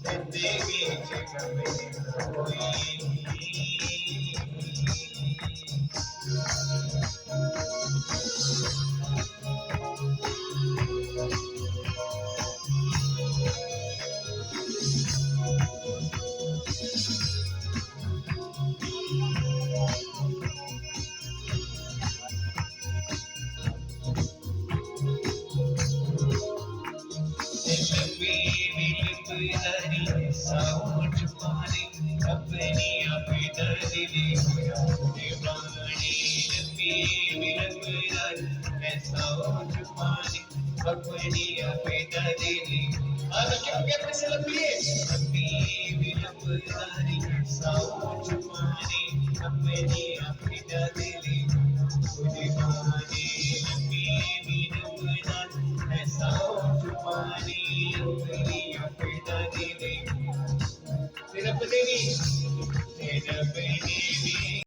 जिंदगी च कभी होई साउंड पानी अपनी अपना दिली होया दीवानी नबी मिलकर मैं साउंड पानी अपनी अपना दिली अब क्या क्या पैसे लगे नबी मिलकर साउंड पानी अपनी अपना दिली दीवानी नबी मिलकर मैं साउंड पानी अपनी अपना दिली तेरा बदेवी